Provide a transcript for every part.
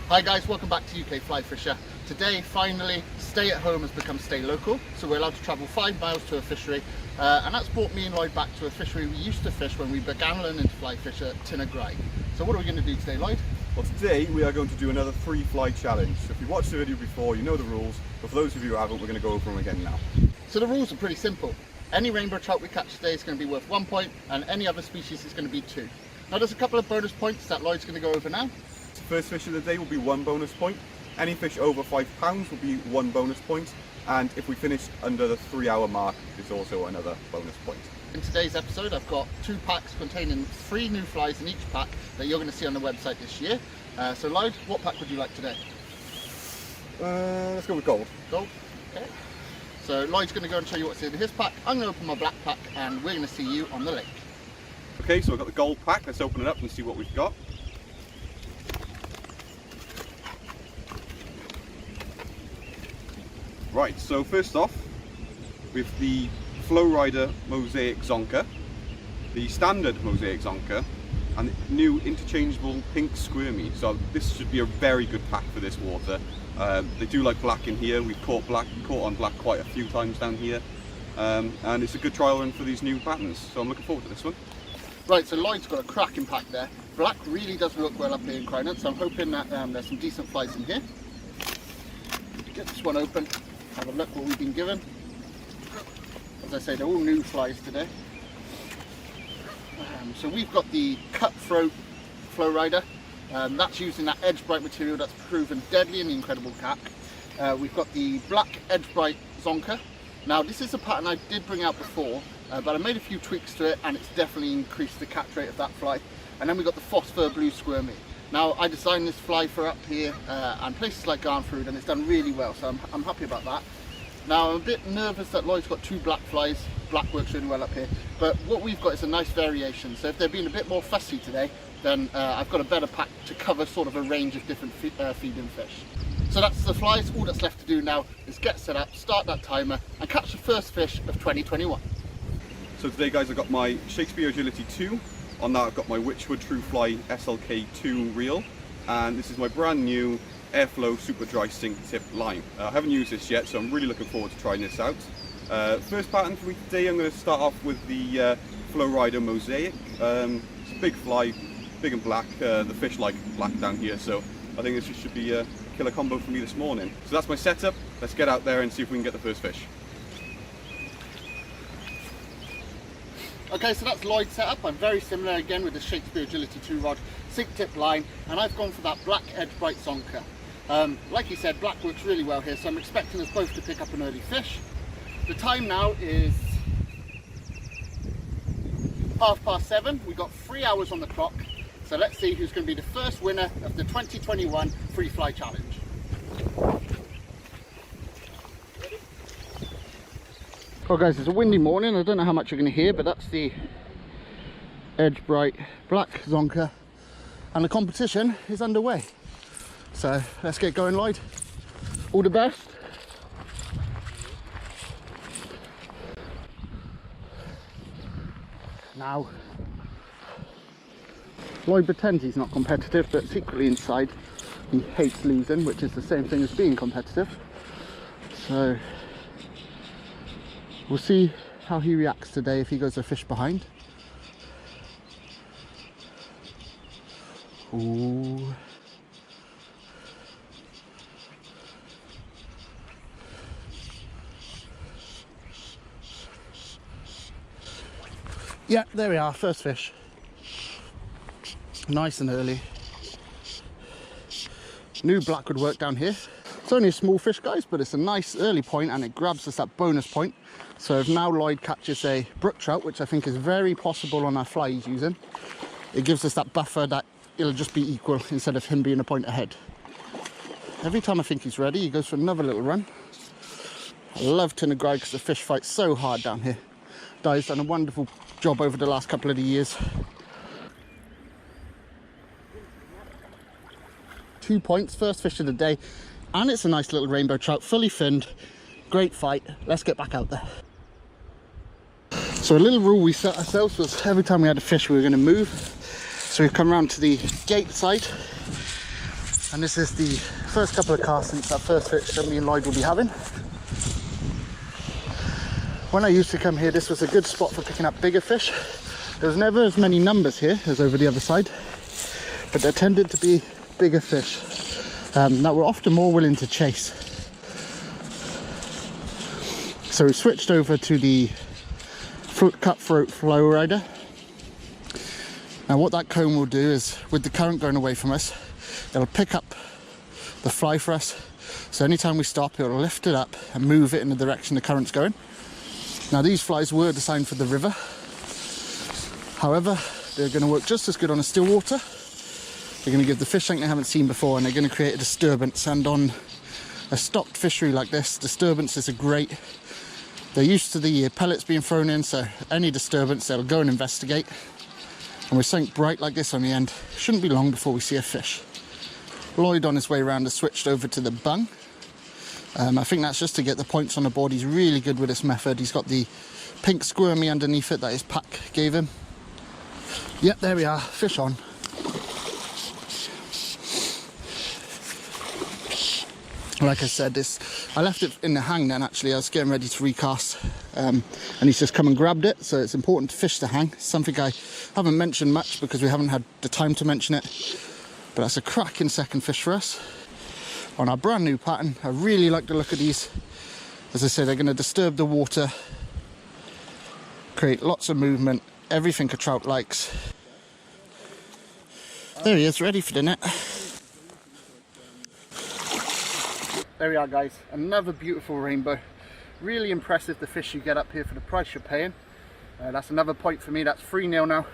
Hi guys, welcome back to UKFlyFisher. Today, finally, stay at home has become stay local, so we're allowed to travel 5 miles to a fishery, and that's brought me and Lloyd back to a fishery we used to fish when we began learning to fly fish at Tyn-Y-Graig. So what are we going to do today, Lloyd? Well, today we are going to do another free fly challenge. So if you've watched the video before, you know the rules, but for those of you who haven't, we're going to go over them again now. So the rules are pretty simple. Any rainbow trout we catch today is going to be worth 1 point, and any other species is going to be 2. Now there's a couple of bonus points that Lloyd's going to go over now. First fish of the day will be 1 bonus point. Any fish over 5 pounds will be 1 bonus point, and if we finish under the 3-hour mark, there's also another bonus point. In today's episode, I've got 2 packs containing 3 new flies in each pack that you're going to see on the website this year. So Lloyd, what pack would you like today? Let's go with gold. Gold? Okay. So Lloyd's going to go and show you what's in his pack. I'm going to open my black pack and we're going to see you on the lake. Okay, so I've got the gold pack. Let's open it up and see what we've got. Right, so first off, with the Flow Rider Mosaic Zonker, the standard Mosaic Zonker, and the new interchangeable pink squirmy. So this should be a very good pack for this water. They do like black in here. We've caught on black quite a few times down here, and it's a good trial run for these new patterns. So I'm looking forward to this one. Right, so Lloyd's got a cracking pack there. Black really does look well up here in Crownland, so I'm hoping that there's some decent flies in here. Get this one open. Have a look what we've been given. As I say, they're all new flies today. So we've got the cutthroat Flow Rider. That's using that edge bright material that's proven deadly in the incredible cack. We've got the black edge bright Zonker. Now this is a pattern I did bring out before, but I made a few tweaks to it and it's definitely increased the catch rate of that fly. And then we've got the phosphor blue squirmy. Now I designed this fly for up here and places like Garnfruit, and it's done really well, so I'm happy about that. Now I'm a bit nervous that Lloyd's got 2 black flies. Black works really well up here, but what we've got is a nice variation. So if they're being a bit more fussy today, then I've got a better pack to cover sort of a range of different feeding fish. So that's the flies. All that's left to do now is get set up, start that timer, and catch the first fish of 2021. So today, guys, I've got my Shakespeare Agility 2. On that I've got my Witchwood True Fly SLK 2 reel, and this is my brand new Airflow Super Dry Sink Tip line. I haven't used this yet, so I'm really looking forward to trying this out. First pattern for me today, I'm going to start off with the Flow Rider Mosaic. It's a big fly, big and black. The fish like black down here, so I think this should be a killer combo for me this morning. So that's my setup. Let's get out there and see if we can get the first fish. Okay, so that's Lloyd's setup. I'm very similar again with the Shakespeare Agility 2 rod sink tip line, and I've gone for that black edge bright Zonker. Like you said, black works really well here, so I'm expecting us both to pick up an early fish. The time now is 7:30. We've got 3 hours on the clock, so let's see who's going to be the first winner of the 2021 Free Fly Challenge. Well guys, it's a windy morning. I don't know how much you're going to hear, but that's the edge bright black Zonker, and the competition is underway. So let's get going, Lloyd. All the best. Now, Lloyd pretends he's not competitive, but secretly inside he hates losing, which is the same thing as being competitive. So we'll see how he reacts today if he goes a fish behind. Ooh. Yeah, there we are, first fish. Nice and early. New black would work down here. It's only a small fish, guys, but it's a nice early point and it grabs us that bonus point. So if now Lloyd catches a brook trout, which I think is very possible on that fly he's using, it gives us that buffer that it'll just be equal instead of him being a point ahead. Every time I think he's ready, he goes for another little run. I love Tyn-Y-Graig because the fish fight so hard down here. Di's done a wonderful job over the last couple of years. 2 points, first fish of the day, and it's a nice little rainbow trout, fully finned. Great fight. Let's get back out there. So a little rule we set ourselves was every time we had a fish we were going to move. So we've come around to the gate side And this is the first couple of casts since that first fish that me and Llwyd will be having. When I used to come here, this was a good spot for picking up bigger fish. There was never as many numbers here as over the other side, but there tended to be bigger fish that were often more willing to chase. So we switched over to the cutthroat flow rider. Now what that comb will do is, with the current going away from us, it'll pick up the fly for us. So anytime we stop, it'll lift it up and move it in the direction the current's going. Now these flies were designed for the river. However, they're going to work just as good on a still water. They're going to give the fish something they haven't seen before, and they're going to create a disturbance. And on a stocked fishery like this, disturbances are great. They're used to the pellets being thrown in, so any disturbance they'll go and investigate. And with something bright like this on the end, shouldn't be long before we see a fish. Llwyd on his way around has switched over to the bung. I think that's just to get the points on the board. He's really good with this method. He's got the pink squirmy underneath it that his pack gave him. Yep, there we are, fish on. Like I said, I left it in the hang then. Actually, I was getting ready to recast, and he's just come and grabbed it. So it's important to fish the hang. Something I haven't mentioned much because we haven't had the time to mention it, but that's a cracking second fish for us on our brand new pattern. I really like the look of these. As I say, they're going to disturb the water, create lots of movement, everything a trout likes. There he is, ready for the net. There we are, guys, another beautiful rainbow. Really impressive, the fish you get up here for the price you're paying. That's another point for me. That's 3-0 now.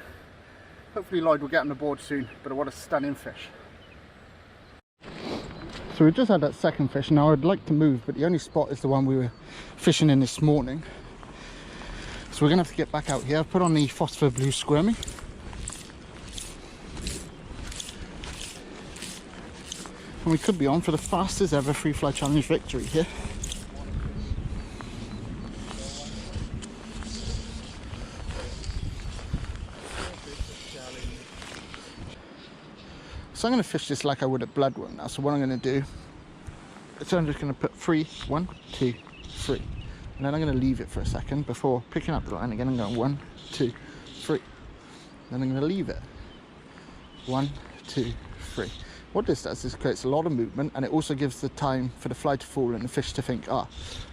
Hopefully Llwyd will get on the board soon, but what a stunning fish. So we just had that second fish. Now I'd like to move, but the only spot is the one we were fishing in this morning. So we're gonna have to get back out here. I've put on the phosphor blue squirmy. And we could be on for the fastest ever free fly challenge victory here. So I'm going to fish this like I would at bloodworm now. So what I'm going to do is I'm just going to put 3, 1, 2, 3. And then I'm going to leave it for a second before picking up the line again. I'm going 1, 2, 3. Then I'm going to leave it. 1, 2, 3. What this does is creates a lot of movement, and it also gives the time for the fly to fall and the fish to think,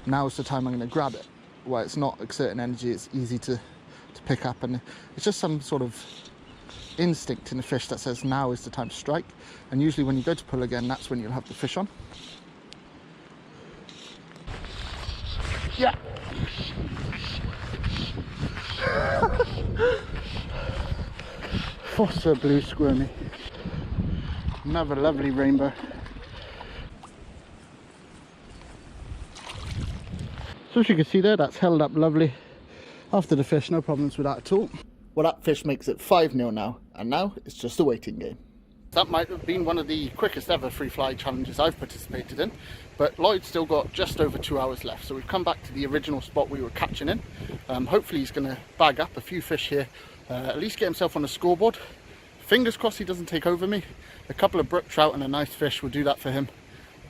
now is the time I'm going to grab it. Where it's not exerting energy, it's easy to pick up, and it's just some sort of instinct in the fish that says now is the time to strike. And usually when you go to pull again, that's when you'll have the fish on. Yeah. Phosphor blue squirmy. Another lovely rainbow. So as you can see there, that's held up lovely after the fish, no problems with that at all. Well, that fish makes it 5-0 now, and now it's just a waiting game. That might have been one of the quickest ever free fly challenges I've participated in, but Llwyd's still got just over 2 hours left, so we've come back to the original spot we were catching in. Hopefully he's going to bag up a few fish here, at least get himself on the scoreboard. Fingers crossed he doesn't take over me. A couple of brook trout and a nice fish will do that for him.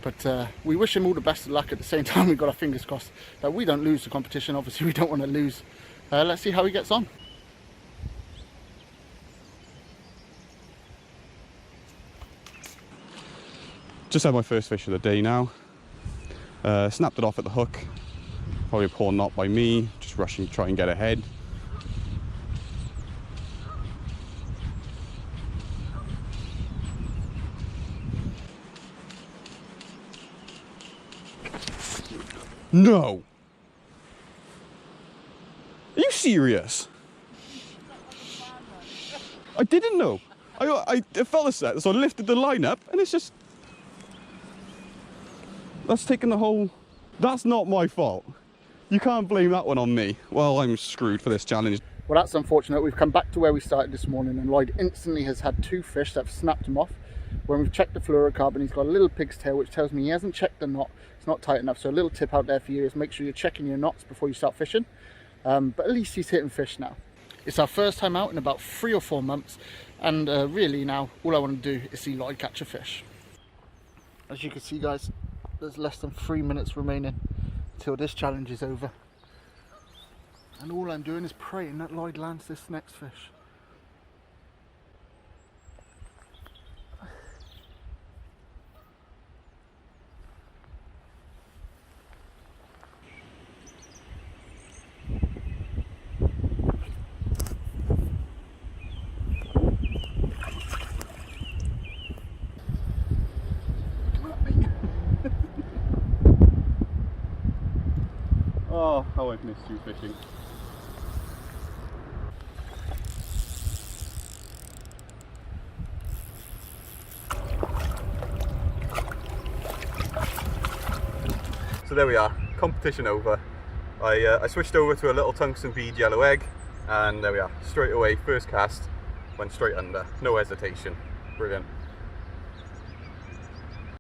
But we wish him all the best of luck. At the same time, we've got our fingers crossed that we don't lose the competition. Obviously, we don't want to lose. Let's see how he gets on. Just had my first fish of the day now. Snapped it off at the hook. Probably a poor knot by me, just rushing to try and get ahead. No! Are you serious? I didn't know. I felt a set, so I lifted the line up and it's just... That's taken the whole... That's not my fault. You can't blame that one on me. Well, I'm screwed for this challenge. Well, that's unfortunate. We've come back to where we started this morning, and Llwyd instantly has had 2 fish that have snapped him off. When we've checked the fluorocarbon, he's got a little pig's tail, which tells me he hasn't checked the knot. It's not tight enough. So a little tip out there for you is make sure you're checking your knots before you start fishing. But at least he's hitting fish now. It's our first time out in about 3 or 4 months, and really now all I want to do is see Llwyd catch a fish. As you can see, guys, there's less than 3 minutes remaining till this challenge is over. And all I'm doing is praying that Llwyd lands this next fish. Oh, how I've missed you fishing. So there we are, competition over. I switched over to a little tungsten bead yellow egg, and there we are, straight away, first cast, went straight under, no hesitation, brilliant.